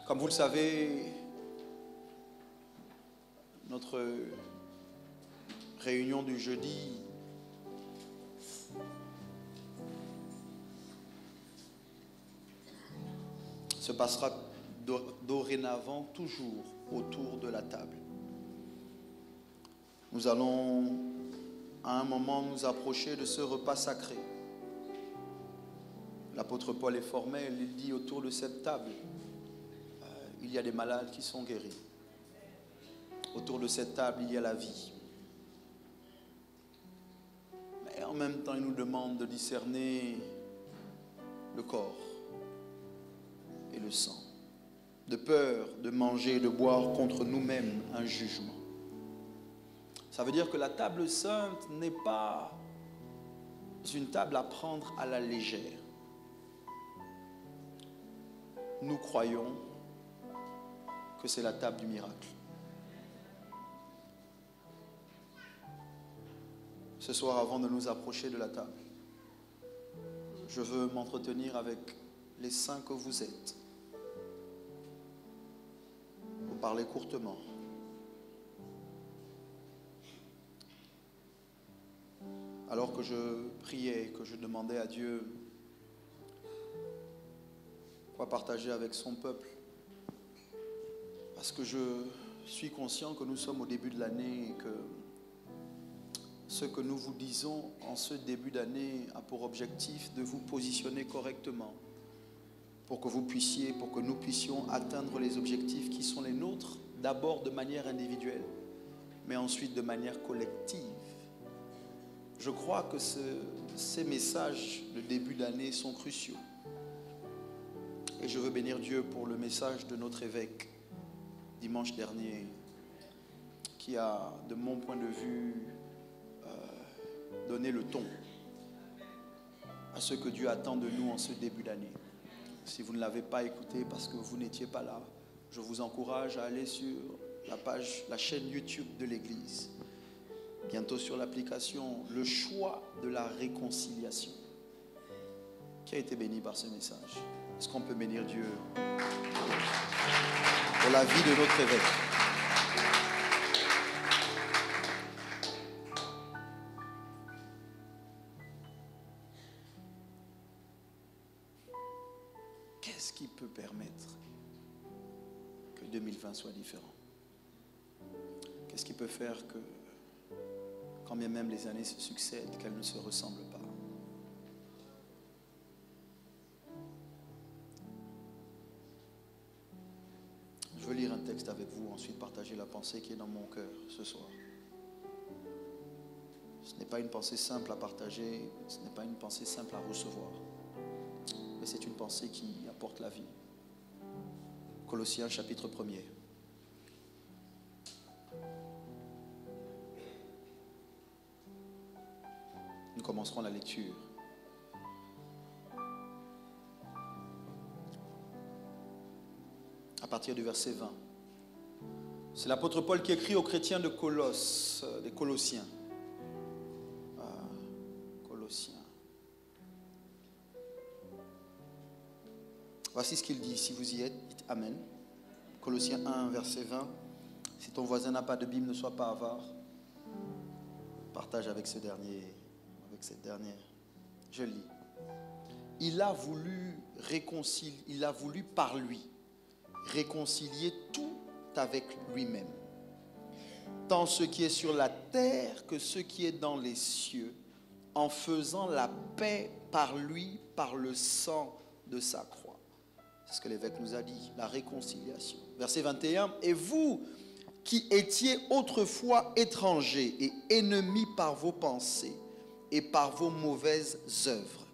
Comme vous le savez, notre réunion du jeudi se passera dorénavant toujours autour de la table. Nous allons à un moment nous approcher de ce repas sacré. L'apôtre Paul est formel, il dit autour de cette table, il y a des malades qui sont guéris. Autour de cette table, il y a la vie. Mais en même temps, il nous demande de discerner le corps et le sang, de peur de manger et de boire contre nous-mêmes un jugement. Ça veut dire que la table sainte n'est pas une table à prendre à la légère. Nous croyons que c'est la table du miracle. Ce soir, avant de nous approcher de la table, je veux m'entretenir avec les saints que vous êtes. Vous parlez courtement. Alors que je priais, que je demandais à Dieu quoi partager avec son peuple, parce que je suis conscient que nous sommes au début de l'année et que ce que nous vous disons en ce début d'année a pour objectif de vous positionner correctement pour que nous puissions atteindre les objectifs qui sont les nôtres, d'abord de manière individuelle, mais ensuite de manière collective. Je crois que ces messages de début d'année sont cruciaux. Et je veux bénir Dieu pour le message de notre évêque dimanche dernier, qui a, de mon point de vue, donné le ton à ce que Dieu attend de nous en ce début d'année. Si vous ne l'avez pas écouté parce que vous n'étiez pas là, je vous encourage à aller sur la chaîne YouTube de l'Église. Bientôt sur l'application, le choix de la réconciliation. Qui a été béni par ce message? Est-ce qu'on peut bénir Dieu pour la vie de notre évêque? Qu'est-ce qui peut permettre que 2020 soit différent? Qu'est-ce qui peut faire que, quand bien même les années se succèdent, qu'elles ne se ressemblent pas? Je veux lire un texte avec vous, ensuite partager la pensée qui est dans mon cœur ce soir. Ce n'est pas une pensée simple à partager, ce n'est pas une pensée simple à recevoir, mais c'est une pensée qui apporte la vie. Colossiens chapitre 1er. Nous commencerons la lecture. À partir du verset 20. C'est l'apôtre Paul qui écrit aux chrétiens de Colosse, des Colossiens. Colossiens. Voici ce qu'il dit, si vous y êtes, dites Amen. Colossiens 1, verset 20. Si ton voisin n'a pas de Bible, ne sois pas avare. Partage avec ce dernier, avec cette dernière. Je lis. Il a voulu par lui réconcilier tout avec lui-même, tant ce qui est sur la terre que ce qui est dans les cieux, en faisant la paix par lui, par le sang de sa croix. C'est ce que l'évêque nous a dit, la réconciliation. Verset 21, et vous qui étiez autrefois étrangers et ennemis par vos pensées et par vos mauvaises œuvres,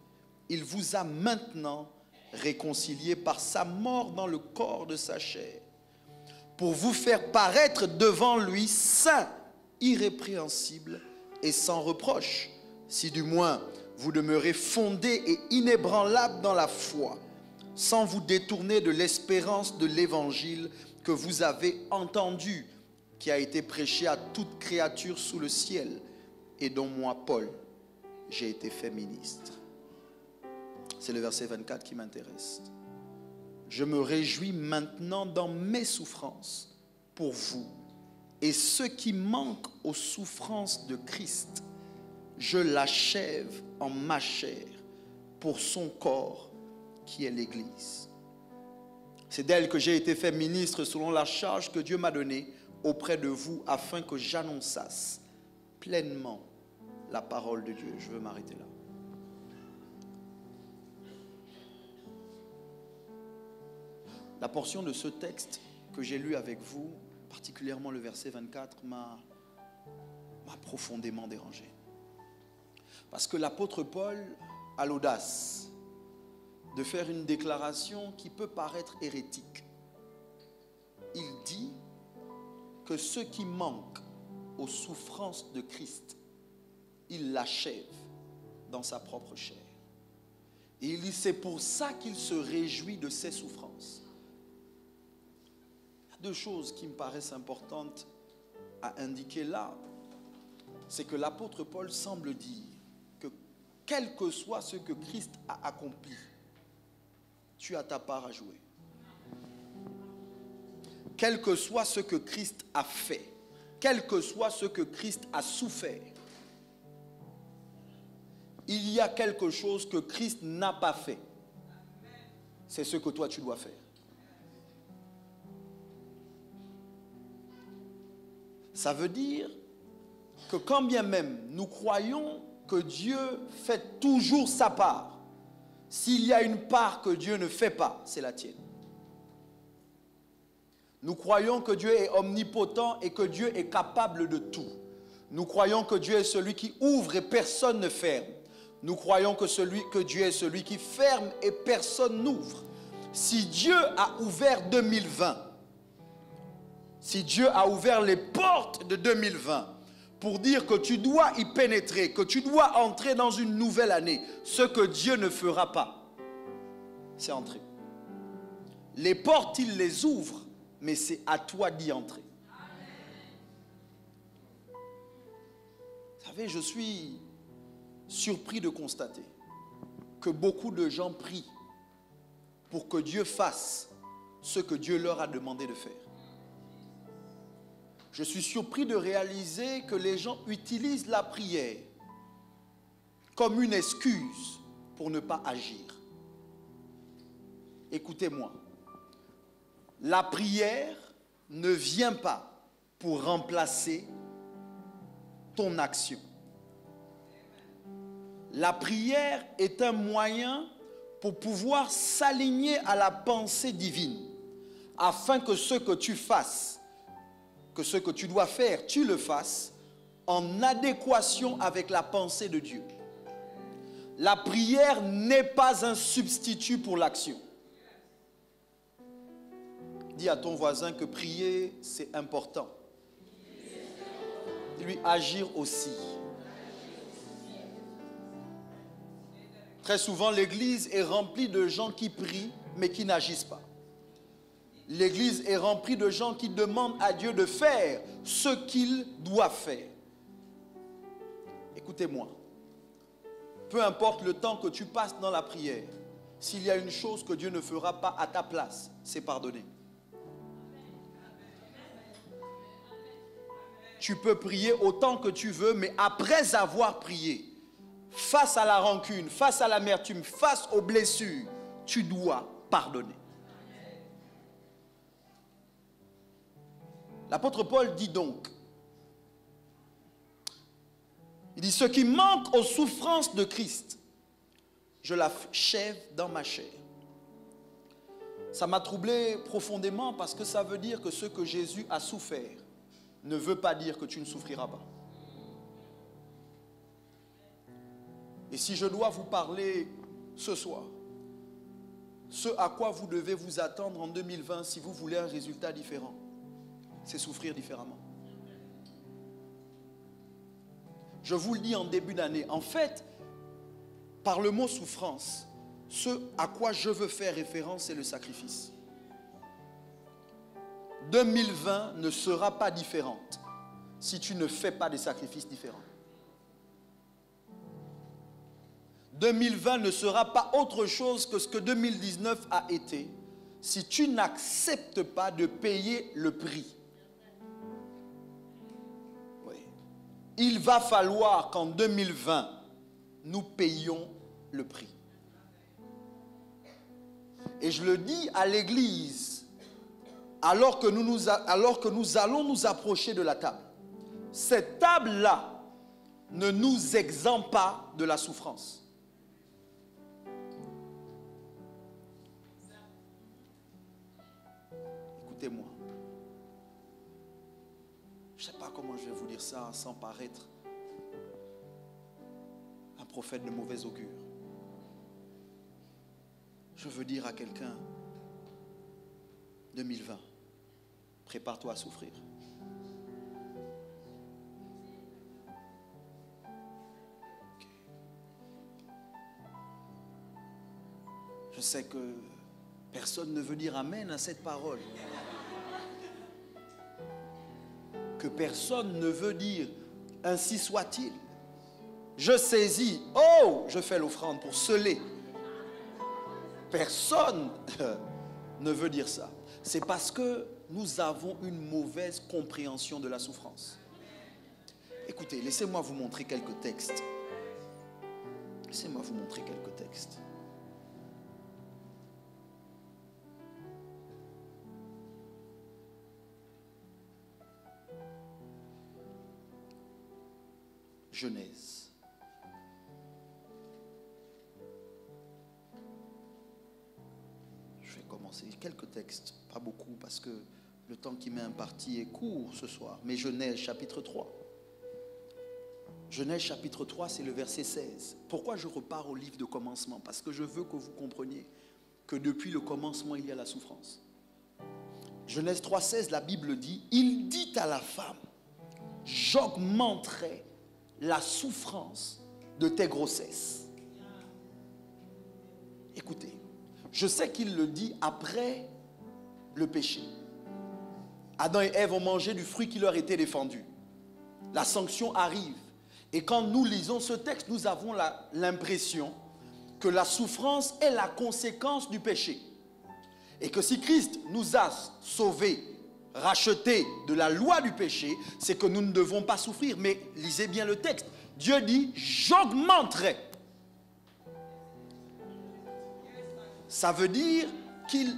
il vous a maintenant réconciliés par sa mort dans le corps de sa chair, pour vous faire paraître devant lui saints, irrépréhensibles et sans reproche, si du moins vous demeurez fondés et inébranlables dans la foi, sans vous détourner de l'espérance de l'évangile que vous avez entendu, qui a été prêché à toute créature sous le ciel, et dont moi, Paul, j'ai été fait ministre. C'est le verset 24 qui m'intéresse. Je me réjouis maintenant dans mes souffrances pour vous. Et ce qui manque aux souffrances de Christ, je l'achève en ma chair pour son corps qui est l'Église. C'est d'elle que j'ai été fait ministre selon la charge que Dieu m'a donnée auprès de vous afin que j'annonçasse pleinement la parole de Dieu. Je veux m'arrêter là. La portion de ce texte que j'ai lu avec vous, particulièrement le verset 24, m'a profondément dérangé. Parce que l'apôtre Paul a l'audace de faire une déclaration qui peut paraître hérétique. Il dit que ce qui manque aux souffrances de Christ, il l'achève dans sa propre chair. Et il dit, c'est pour ça qu'il se réjouit de ses souffrances. Il y a deux choses qui me paraissent importantes à indiquer là. C'est que l'apôtre Paul semble dire que quel que soit ce que Christ a accompli, tu as ta part à jouer. Quel que soit ce que Christ a fait, quel que soit ce que Christ a souffert, il y a quelque chose que Christ n'a pas fait. C'est ce que toi tu dois faire. Ça veut dire que quand bien même nous croyons que Dieu fait toujours sa part, s'il y a une part que Dieu ne fait pas, c'est la tienne. Nous croyons que Dieu est omnipotent et que Dieu est capable de tout. Nous croyons que Dieu est celui qui ouvre et personne ne ferme. Nous croyons que Dieu est celui qui ferme et personne n'ouvre. Si Dieu a ouvert 2020, si Dieu a ouvert les portes de 2020 pour dire que tu dois y pénétrer, que tu dois entrer dans une nouvelle année, ce que Dieu ne fera pas, c'est entrer. Les portes, il les ouvre, mais c'est à toi d'y entrer. Vous savez, je suis surpris de constater que beaucoup de gens prient pour que Dieu fasse ce que Dieu leur a demandé de faire. Je suis surpris de réaliser que les gens utilisent la prière comme une excuse pour ne pas agir. Écoutez-moi, la prière ne vient pas pour remplacer ton action. La prière est un moyen pour pouvoir s'aligner à la pensée divine, afin que ce que tu fasses, que ce que tu dois faire, tu le fasses en adéquation avec la pensée de Dieu. La prière n'est pas un substitut pour l'action. Dis à ton voisin que prier, c'est important. Dis-lui agir aussi. Très souvent, l'église est remplie de gens qui prient, mais qui n'agissent pas. L'église est remplie de gens qui demandent à Dieu de faire ce qu'il doit faire. Écoutez-moi. Peu importe le temps que tu passes dans la prière, s'il y a une chose que Dieu ne fera pas à ta place, c'est pardonner. Tu peux prier autant que tu veux, mais après avoir prié, face à la rancune, face à l'amertume, face aux blessures, tu dois pardonner. L'apôtre Paul dit donc, il dit, ce qui manque aux souffrances de Christ, je l'achève dans ma chair. Ça m'a troublé profondément parce que ça veut dire que ce que Jésus a souffert ne veut pas dire que tu ne souffriras pas. Et si je dois vous parler ce soir, ce à quoi vous devez vous attendre en 2020 si vous voulez un résultat différent, c'est souffrir différemment. Je vous le dis en début d'année. En fait, par le mot souffrance, ce à quoi je veux faire référence, c'est le sacrifice. 2020 ne sera pas différente si tu ne fais pas des sacrifices différents. 2020 ne sera pas autre chose que ce que 2019 a été si tu n'acceptes pas de payer le prix. Oui. Il va falloir qu'en 2020, nous payions le prix. Et je le dis à l'église, alors que nous allons nous approcher de la table. Cette table-là ne nous exempte pas de la souffrance. Écoutez-moi. Je ne sais pas comment je vais vous dire ça sans paraître un prophète de mauvais augure. Je veux dire à quelqu'un, 2020, prépare-toi à souffrir. Okay. Je sais que personne ne veut dire amen à cette parole. Que personne ne veut dire ainsi soit-il. Je saisis, oh, je fais l'offrande pour sceller. Personne ne veut dire ça. C'est parce que nous avons une mauvaise compréhension de la souffrance. Écoutez, laissez-moi vous montrer quelques textes. Laissez-moi vous montrer quelques textes. Genèse. Je vais commencer quelques textes, pas beaucoup parce que le temps qui m'est imparti est court ce soir. Mais Genèse chapitre 3. Genèse chapitre 3, c'est le verset 16. Pourquoi je repars au livre de commencement? Parce que je veux que vous compreniez que depuis le commencement, il y a la souffrance. Genèse 3, 16, la Bible dit, il dit à la femme, j'augmenterai la souffrance de tes grossesses. Écoutez, je sais qu'il le dit après le péché. Adam et Ève ont mangé du fruit qui leur était défendu. La sanction arrive. Et quand nous lisons ce texte, nous avons l'impression que la souffrance est la conséquence du péché. Et que si Christ nous a sauvés, rachetés de la loi du péché, c'est que nous ne devons pas souffrir. Mais lisez bien le texte. Dieu dit, j'augmenterai. Ça veut dire qu'il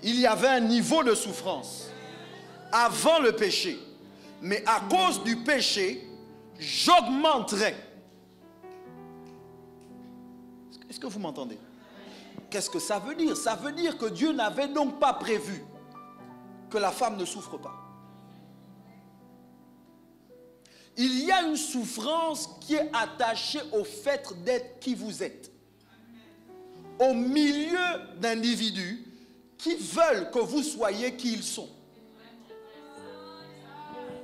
y avait un niveau de souffrance avant le péché. Mais à cause du péché, j'augmenterai. Est-ce que vous m'entendez? Qu'est-ce que ça veut dire? Ça veut dire que Dieu n'avait donc pas prévu que la femme ne souffre pas. Il y a une souffrance qui est attachée au fait d'être qui vous êtes. Au milieu d'individus qui veulent que vous soyez qui ils sont.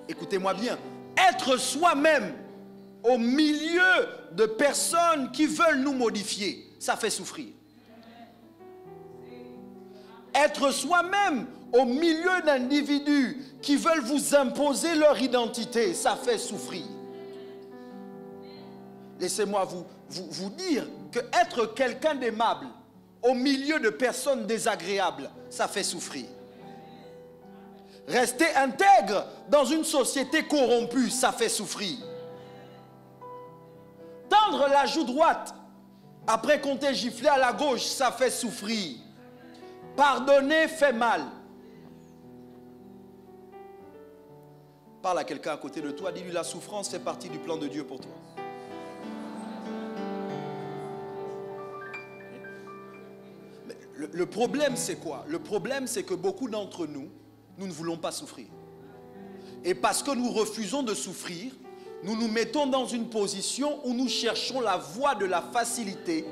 Écoutez-moi bien, être soi-même au milieu de personnes qui veulent nous modifier, ça fait souffrir. Être soi-même au milieu d'individus qui veulent vous imposer leur identité, ça fait souffrir. Laissez-moi vous dire que être quelqu'un d'aimable au milieu de personnes désagréables, ça fait souffrir. Rester intègre dans une société corrompue, ça fait souffrir. Tendre la joue droite après qu'on t'ait giflé à la gauche, ça fait souffrir. Pardonner fait mal. Parle à quelqu'un à côté de toi, dis-lui la souffrance fait partie du plan de Dieu pour toi. Mais le problème c'est quoi? Le problème c'est que beaucoup d'entre nous, nous ne voulons pas souffrir. Et parce que nous refusons de souffrir, nous nous mettons dans une position où nous cherchons la voie de la facilité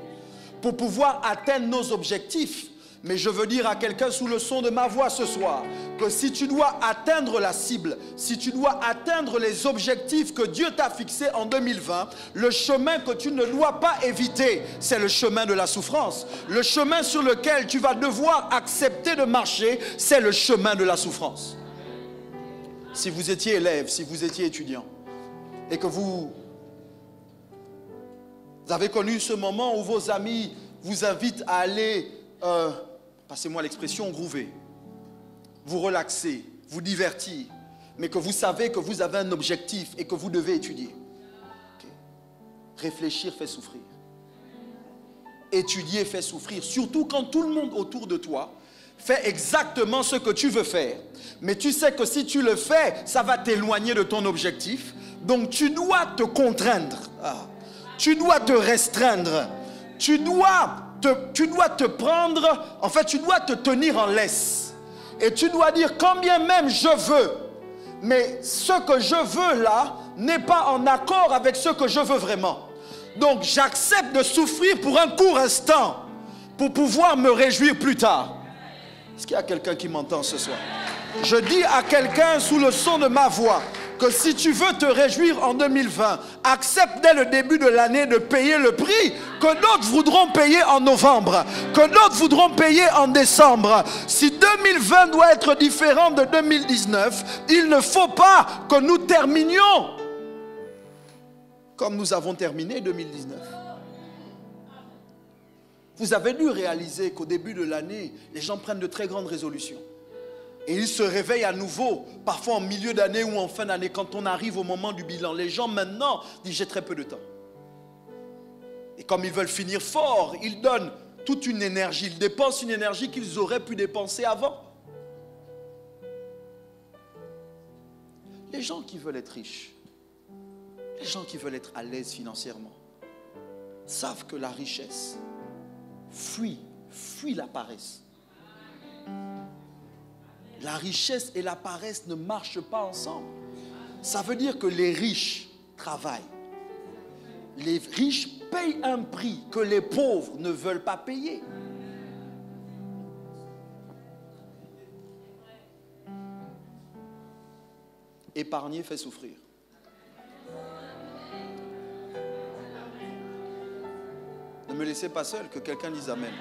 pour pouvoir atteindre nos objectifs. Mais je veux dire à quelqu'un sous le son de ma voix ce soir que si tu dois atteindre la cible, si tu dois atteindre les objectifs que Dieu t'a fixés en 2020, le chemin que tu ne dois pas éviter, c'est le chemin de la souffrance. Le chemin sur lequel tu vas devoir accepter de marcher, c'est le chemin de la souffrance. Si vous étiez élève, si vous étiez étudiant, et que vous avez connu ce moment où vos amis vous invitent à aller passez-moi l'expression, groover, vous relaxer, vous divertir, mais que vous savez que vous avez un objectif et que vous devez étudier. Okay. Réfléchir fait souffrir. Étudier fait souffrir, surtout quand tout le monde autour de toi fait exactement ce que tu veux faire. Mais tu sais que si tu le fais, ça va t'éloigner de ton objectif. Donc tu dois te contraindre. Tu dois te restreindre. Tu dois te prendre, en fait, tu dois te tenir en laisse. Et tu dois dire, quand bien même je veux, mais ce que je veux là n'est pas en accord avec ce que je veux vraiment. Donc j'accepte de souffrir pour un court instant, pour pouvoir me réjouir plus tard. Est-ce qu'il y a quelqu'un qui m'entend ce soir? Je dis à quelqu'un sous le son de ma voix, que si tu veux te réjouir en 2020, accepte dès le début de l'année de payer le prix que d'autres voudront payer en novembre, que d'autres voudront payer en décembre. Si 2020 doit être différent de 2019, il ne faut pas que nous terminions comme nous avons terminé 2019. Vous avez dû réaliser qu'au début de l'année, les gens prennent de très grandes résolutions. Et ils se réveillent à nouveau, parfois en milieu d'année ou en fin d'année, quand on arrive au moment du bilan. Les gens maintenant disent j'ai très peu de temps. Et comme ils veulent finir fort, ils donnent toute une énergie. Ils dépensent une énergie qu'ils auraient pu dépenser avant. Les gens qui veulent être riches, les gens qui veulent être à l'aise financièrement, savent que la richesse fuit la paresse. La richesse et la paresse ne marchent pas ensemble. Ça veut dire que les riches travaillent. Les riches payent un prix que les pauvres ne veulent pas payer. Épargner fait souffrir. Ne me laissez pas seul, que quelqu'un dise Amen.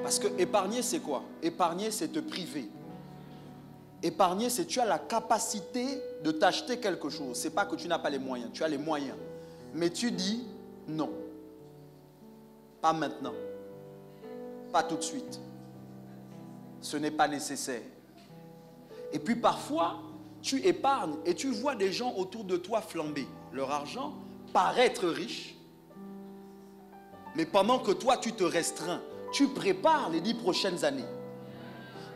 Parce que épargner, c'est quoi? Épargner, c'est te priver. Épargner, c'est tu as la capacité de t'acheter quelque chose. Ce n'est pas que tu n'as pas les moyens, tu as les moyens. Mais tu dis non. Pas maintenant. Pas tout de suite. Ce n'est pas nécessaire. Et puis parfois, tu épargnes et tu vois des gens autour de toi flamber leur argent, paraître riches. Mais pendant que toi, tu te restreins, tu prépares les 10 prochaines années.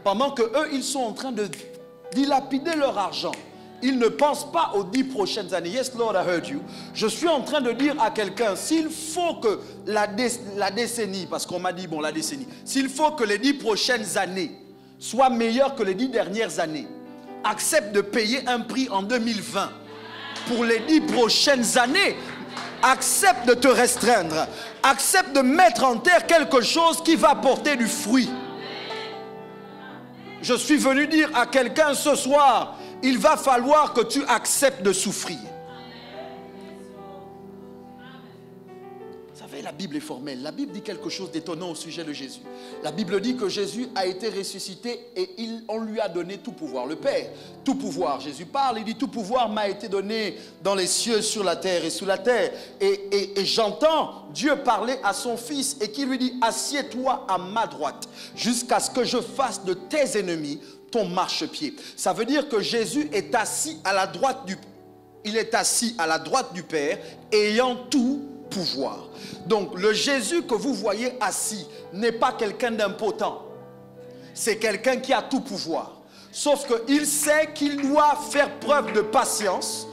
Pendant que eux, ils sont en train de dilapider leur argent. Ils ne pensent pas aux 10 prochaines années. Yes, Lord, I heard you. Je suis en train de dire à quelqu'un, s'il faut que la décennie, parce qu'on m'a dit, bon, la décennie, s'il faut que les 10 prochaines années soient meilleures que les 10 dernières années, accepte de payer un prix en 2020 pour les 10 prochaines années. Accepte de te restreindre. Accepte de mettre en terre quelque chose qui va porter du fruit. Je suis venu dire à quelqu'un ce soir, il va falloir que tu acceptes de souffrir. Vous savez, la Bible est formelle. La Bible dit quelque chose d'étonnant au sujet de Jésus. La Bible dit que Jésus a été ressuscité et on lui a donné tout pouvoir. Le Père, tout pouvoir. Jésus parle, il dit tout pouvoir m'a été donné dans les cieux, sur la terre et sous la terre. Et j'entends Dieu parler à son Fils et qui lui dit assieds-toi à ma droite jusqu'à ce que je fasse de tes ennemis ton marchepied. Ça veut dire que Jésus est assis à la droite du Père ayant tout pouvoir. Donc le Jésus que vous voyez assis n'est pas quelqu'un d'impotent. C'est quelqu'un qui a tout pouvoir. Sauf qu'il sait qu'il doit faire preuve de patience.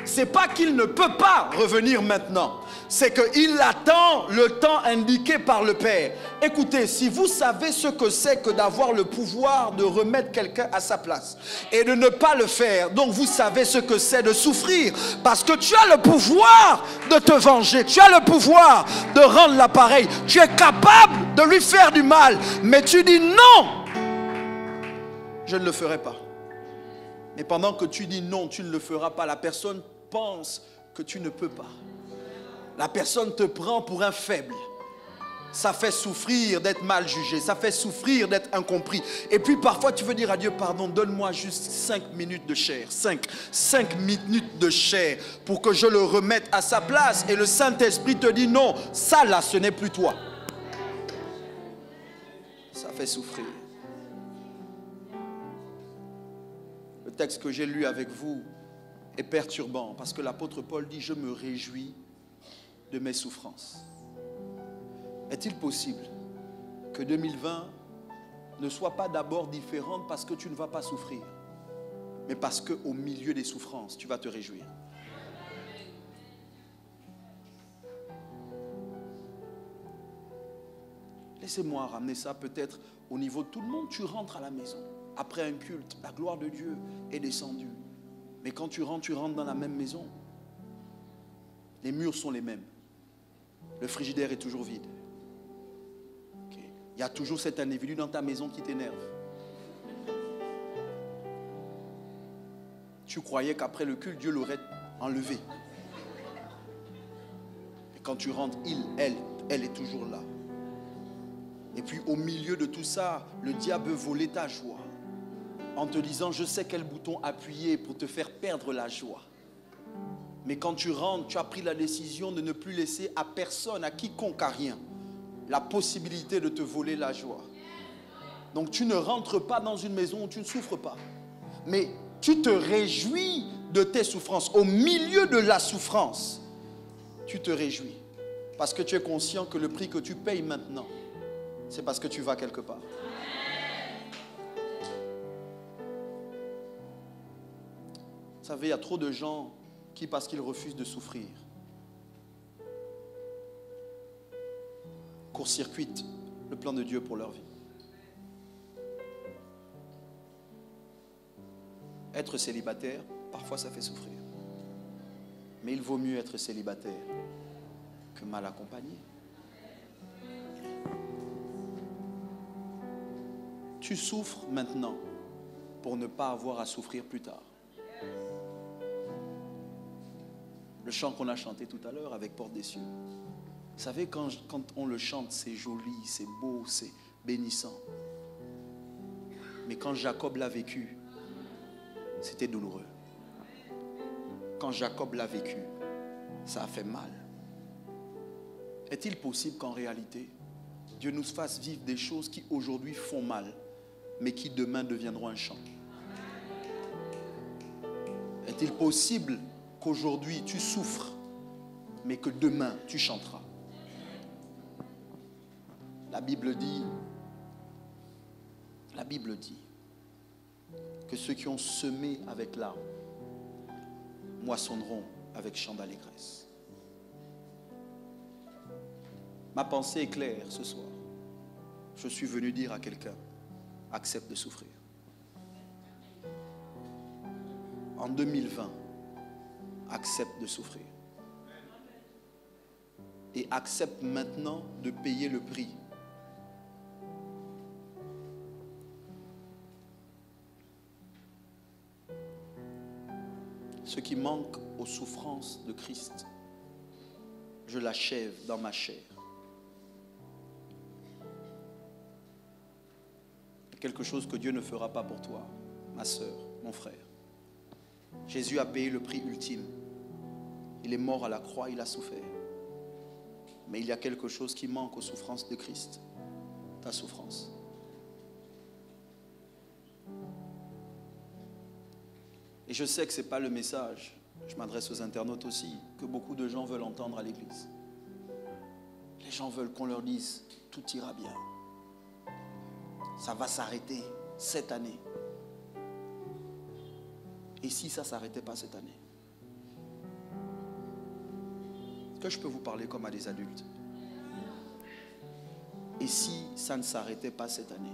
C'est pas qu'il ne peut pas revenir maintenant. C'est qu'il attend le temps indiqué par le Père. Écoutez, si vous savez ce que c'est que d'avoir le pouvoir de remettre quelqu'un à sa place et de ne pas le faire, donc vous savez ce que c'est de souffrir. Parce que tu as le pouvoir de te venger. Tu as le pouvoir de rendre l'appareil. Tu es capable de lui faire du mal. Mais tu dis non, je ne le ferai pas. Mais pendant que tu dis non, tu ne le feras pas, la personne pense que tu ne peux pas. La personne te prend pour un faible. Ça fait souffrir d'être mal jugé. Ça fait souffrir d'être incompris. Et puis parfois tu veux dire à Dieu, pardon, donne-moi juste 5 minutes de chair. 5 minutes de chair pour que je le remette à sa place. Et le Saint-Esprit te dit non, ça là, ce n'est plus toi. Ça fait souffrir. Le texte que j'ai lu avec vous est perturbant parce que l'apôtre Paul dit « Je me réjouis de mes souffrances ». Est-il possible que 2020 ne soit pas d'abord différente parce que tu ne vas pas souffrir, mais parce qu'au milieu des souffrances, tu vas te réjouir? Laissez-moi ramener ça peut-être au niveau de tout le monde. Tu rentres à la maison. Après un culte, la gloire de Dieu est descendue. Mais quand tu rentres dans la même maison. Les murs sont les mêmes. Le frigidaire est toujours vide. Okay. Il y a toujours cet individu dans ta maison qui t'énerve. Tu croyais qu'après le culte, Dieu l'aurait enlevé. Et quand tu rentres, elle est toujours là. Et puis au milieu de tout ça, le diable veut voler ta joie en te disant, je sais quel bouton appuyer pour te faire perdre la joie. Mais quand tu rentres, tu as pris la décision de ne plus laisser à personne, à quiconque, à rien, la possibilité de te voler la joie. Donc tu ne rentres pas dans une maison où tu ne souffres pas. Mais tu te réjouis de tes souffrances. Au milieu de la souffrance, tu te réjouis. Parce que tu es conscient que le prix que tu payes maintenant, c'est parce que tu vas quelque part. Vous savez, il y a trop de gens qui, parce qu'ils refusent de souffrir, court-circuitent le plan de Dieu pour leur vie. Être célibataire, parfois ça fait souffrir. Mais il vaut mieux être célibataire que mal accompagné. Tu souffres maintenant pour ne pas avoir à souffrir plus tard. Le chant qu'on a chanté tout à l'heure avec Porte des cieux. Vous savez, quand on le chante, c'est joli, c'est beau, c'est bénissant. Mais quand Jacob l'a vécu, c'était douloureux. Quand Jacob l'a vécu, ça a fait mal. Est-il possible qu'en réalité, Dieu nous fasse vivre des choses qui aujourd'hui font mal, mais qui demain deviendront un chant? Est-il possible qu'aujourd'hui tu souffres, mais que demain tu chanteras? La Bible dit que ceux qui ont semé avec larmes moissonneront avec chant d'allégresse. Ma pensée est claire ce soir. Je suis venu dire à quelqu'un, accepte de souffrir. En 2020, accepte de souffrir. Et accepte maintenant de payer le prix. Ce qui manque aux souffrances de Christ, je l'achève dans ma chair. Quelque chose que Dieu ne fera pas pour toi, ma soeur, mon frère. Jésus a payé le prix ultime. Il est mort à la croix, il a souffert. Mais il y a quelque chose qui manque aux souffrances de Christ. Ta souffrance. Et je sais que ce n'est pas le message, je m'adresse aux internautes aussi, que beaucoup de gens veulent entendre à l'église. Les gens veulent qu'on leur dise, tout ira bien. Ça va s'arrêter cette année. Et si ça ne s'arrêtait pas cette année? Est-ce que je peux vous parler comme à des adultes? Et si ça ne s'arrêtait pas cette année?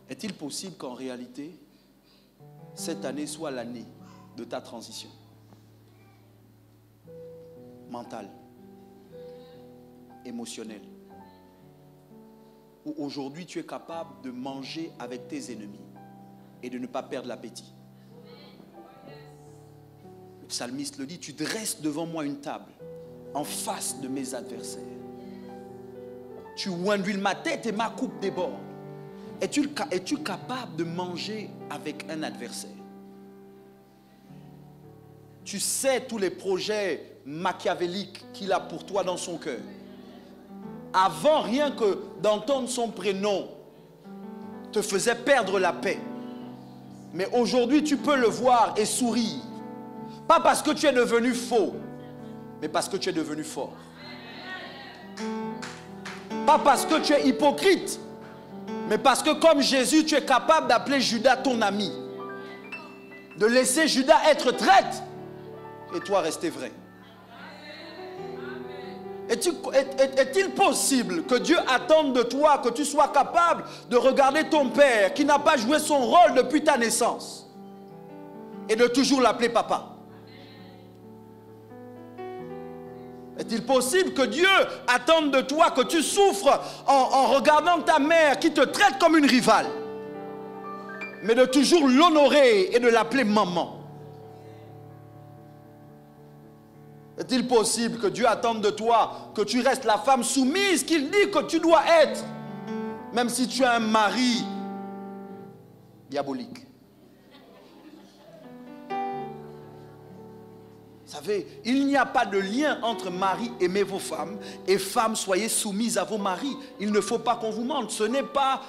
Est-il possible qu'en réalité, cette année soit l'année de ta transition mentale, émotionnelle, où aujourd'hui tu es capable de manger avec tes ennemis et de ne pas perdre l'appétit? Le psalmiste le dit, tu dresses devant moi une table en face de mes adversaires. Tu oindules ma tête et ma coupe déborde. Es-tu capable de manger avec un adversaire? Tu sais tous les projets machiavéliques qu'il a pour toi dans son cœur. Avant, rien que d'entendre son prénom te faisait perdre la paix. Mais aujourd'hui, tu peux le voir et sourire. Pas parce que tu es devenu faux, mais parce que tu es devenu fort. Pas parce que tu es hypocrite, mais parce que comme Jésus, tu es capable d'appeler Judas ton ami. De laisser Judas être traître et toi rester vrai. Est-il possible que Dieu attende de toi que tu sois capable de regarder ton père qui n'a pas joué son rôle depuis ta naissance et de toujours l'appeler papa? Est-il possible que Dieu attende de toi que tu souffres en regardant ta mère qui te traite comme une rivale, mais de toujours l'honorer et de l'appeler maman? Est-il possible que Dieu attende de toi que tu restes la femme soumise qu'il dit que tu dois être, même si tu as un mari diabolique? Vous savez, il n'y a pas de lien entre mari, aimez vos femmes, et femmes, soyez soumises à vos maris. Il ne faut pas qu'on vous mente. Ce n'est pas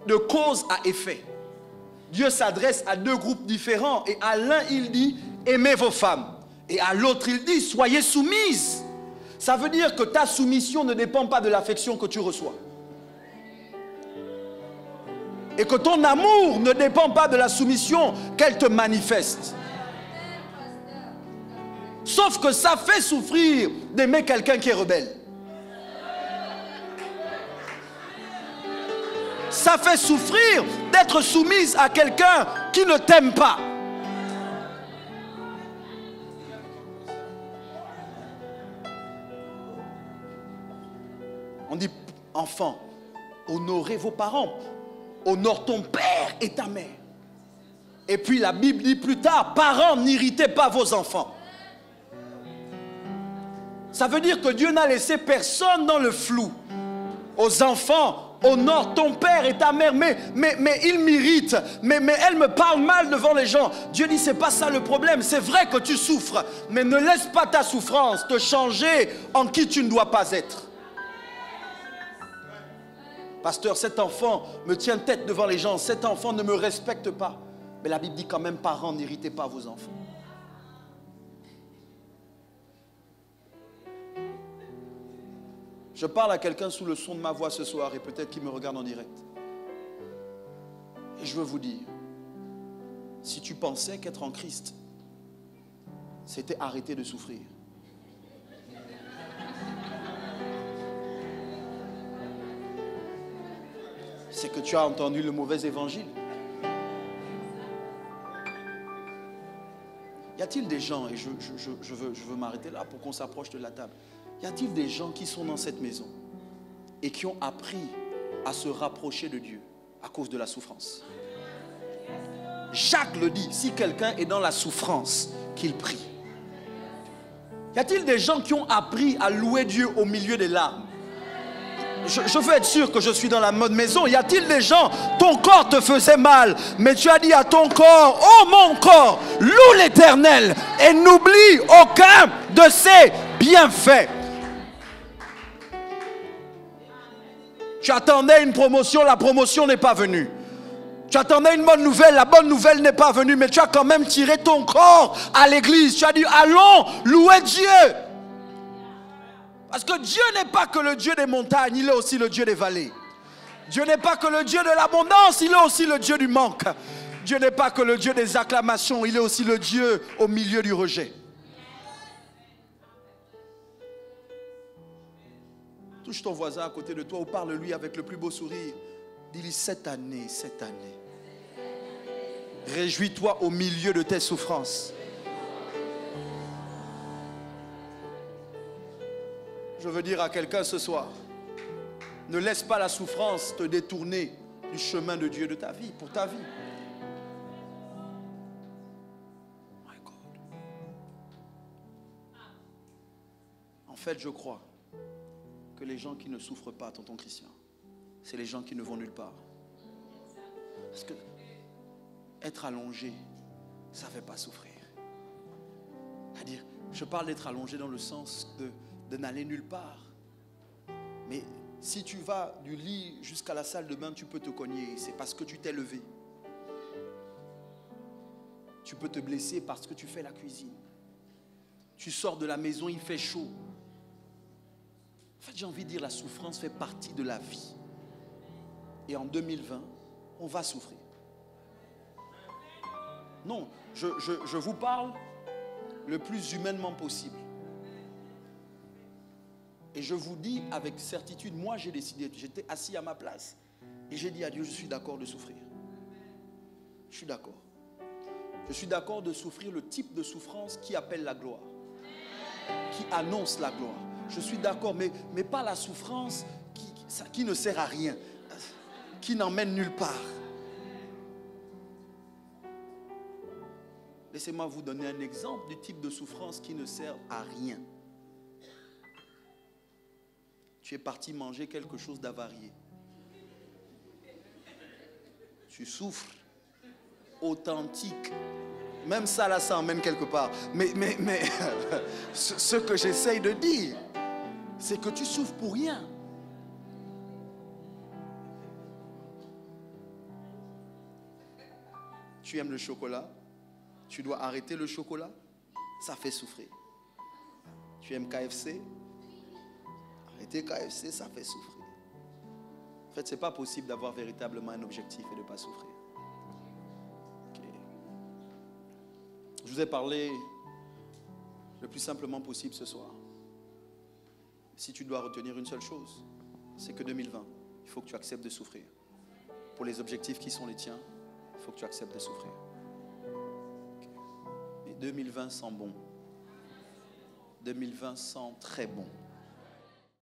de cause à effet. Dieu s'adresse à deux groupes différents et à l'un il dit aimez vos femmes et à l'autre il dit soyez soumises. Ça veut dire que ta soumission ne dépend pas de l'affection que tu reçois et que ton amour ne dépend pas de la soumission qu'elle te manifeste. Sauf que ça fait souffrir d'aimer quelqu'un qui est rebelle. Ça fait souffrir d'être soumise à quelqu'un qui ne t'aime pas. On dit, enfant, honorez vos parents. Honore ton père et ta mère. Et puis la Bible dit plus tard, parents, n'irritez pas vos enfants. Ça veut dire que Dieu n'a laissé personne dans le flou. Aux enfants, honore ton père et ta mère, mais il m'irrite, mais elle me parle mal devant les gens. Dieu dit, c'est pas ça le problème. C'est vrai que tu souffres, mais ne laisse pas ta souffrance te changer en qui tu ne dois pas être. Pasteur, cet enfant me tient tête devant les gens, cet enfant ne me respecte pas. Mais la Bible dit quand même, parents, n'irritez pas vos enfants. Je parle à quelqu'un sous le son de ma voix ce soir et peut-être qu'il me regarde en direct. Et je veux vous dire, si tu pensais qu'être en Christ, c'était arrêter de souffrir, c'est que tu as entendu le mauvais évangile. Y a-t-il des gens, et je veux m'arrêter là pour qu'on s'approche de la table. Y a-t-il des gens qui sont dans cette maison et qui ont appris à se rapprocher de Dieu à cause de la souffrance? Jacques le dit, si quelqu'un est dans la souffrance, qu'il prie. Y a-t-il des gens qui ont appris à louer Dieu au milieu des larmes? Je veux être sûr que je suis dans la bonne maison. Y a-t-il des gens, ton corps te faisait mal, mais tu as dit à ton corps, oh mon corps, loue l'Éternel et n'oublie aucun de ses bienfaits. Tu attendais une promotion, la promotion n'est pas venue. Tu attendais une bonne nouvelle, la bonne nouvelle n'est pas venue, mais tu as quand même tiré ton corps à l'église. Tu as dit, allons louer Dieu. Parce que Dieu n'est pas que le Dieu des montagnes, il est aussi le Dieu des vallées. Dieu n'est pas que le Dieu de l'abondance, il est aussi le Dieu du manque. Dieu n'est pas que le Dieu des acclamations, il est aussi le Dieu au milieu du rejet. Touche ton voisin à côté de toi ou parle-lui avec le plus beau sourire. Dis-lui, cette année, réjouis-toi au milieu de tes souffrances. Je veux dire à quelqu'un ce soir, ne laisse pas la souffrance te détourner du chemin de Dieu de ta vie, pour ta vie. My God. En fait, je crois que les gens qui ne souffrent pas, tonton Christian, c'est les gens qui ne vont nulle part. Parce que être allongé, ça ne fait pas souffrir. C'est-à-dire, je parle d'être allongé dans le sens de n'aller nulle part. Mais si tu vas du lit jusqu'à la salle de bain, tu peux te cogner. C'est parce que tu t'es levé. Tu peux te blesser parce que tu fais la cuisine. Tu sors de la maison, il fait chaud. En fait, j'ai envie de dire, la souffrance fait partie de la vie. Et en 2020, on va souffrir. Non, je vous parle le plus humainement possible. Et je vous dis avec certitude, moi j'ai décidé, j'étais assis à ma place et j'ai dit à Dieu, je suis d'accord de souffrir. Je suis d'accord. Je suis d'accord de souffrir le type de souffrance qui appelle la gloire, qui annonce la gloire. Je suis d'accord, mais pas la souffrance qui ne sert à rien, qui n'emmène nulle part. Laissez-moi vous donner un exemple du type de souffrance qui ne sert à rien. Tu es parti manger quelque chose d'avarié. Tu souffres. Authentique. Même ça, là, ça emmène quelque part. Mais ce que j'essaye de dire, c'est que tu souffres pour rien. Tu aimes le chocolat, tu dois arrêter le chocolat, ça fait souffrir. Tu aimes KFC, arrêter KFC, ça fait souffrir. En fait, ce n'est pas possible d'avoir véritablement un objectif et de ne pas souffrir. Okay. Je vous ai parlé le plus simplement possible ce soir. Si tu dois retenir une seule chose, c'est que 2020, il faut que tu acceptes de souffrir. Pour les objectifs qui sont les tiens, il faut que tu acceptes de souffrir. Okay. Et 2020 sent bon. 2020 sent très bon.